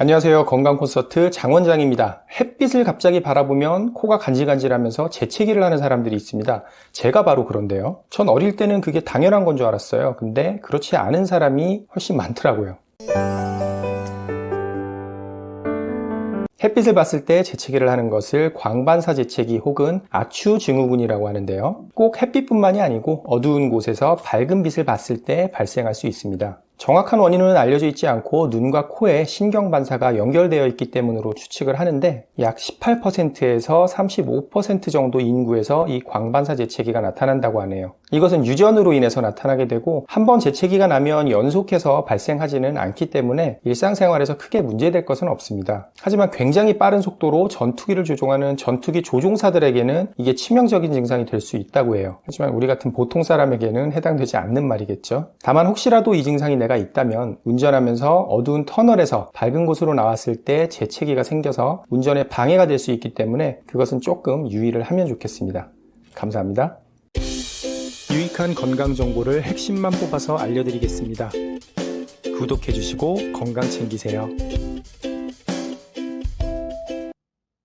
안녕하세요. 건강콘서트 장원장입니다. 햇빛을 갑자기 바라보면 코가 간질간질하면서 재채기를 하는 사람들이 있습니다. 제가 바로 그런데요. 전 어릴 때는 그게 당연한 건 줄 알았어요. 근데 그렇지 않은 사람이 훨씬 많더라고요. 햇빛을 봤을 때 재채기를 하는 것을 광반사 재채기 혹은 아추 증후군이라고 하는데요. 꼭 햇빛뿐만이 아니고 어두운 곳에서 밝은 빛을 봤을 때 발생할 수 있습니다. 정확한 원인은 알려져 있지 않고 눈과 코에 신경반사가 연결되어 있기 때문으로 추측을 하는데 약 18%에서 35% 정도 인구에서 이 광반사 재채기가 나타난다고 하네요. 이것은 유전으로 인해서 나타나게 되고 한번 재채기가 나면 연속해서 발생하지는 않기 때문에 일상생활에서 크게 문제될 것은 없습니다. 하지만 굉장히 빠른 속도로 전투기를 조종하는 전투기 조종사들에게는 이게 치명적인 증상이 될 수 있다고 해요. 하지만 우리 같은 보통 사람에게는 해당되지 않는 말이겠죠. 다만 혹시라도 이 증상이 내가 있다면 운전하면서 어두운 터널에서 밝은 곳으로 나왔을 때 재채기가 생겨서 운전에 방해가 될 수 있기 때문에 그것은 조금 유의를 하면 좋겠습니다. 감사합니다. 유익한 건강 정보를 핵심만 뽑아서 알려드리겠습니다. 구독해주시고 건강 챙기세요.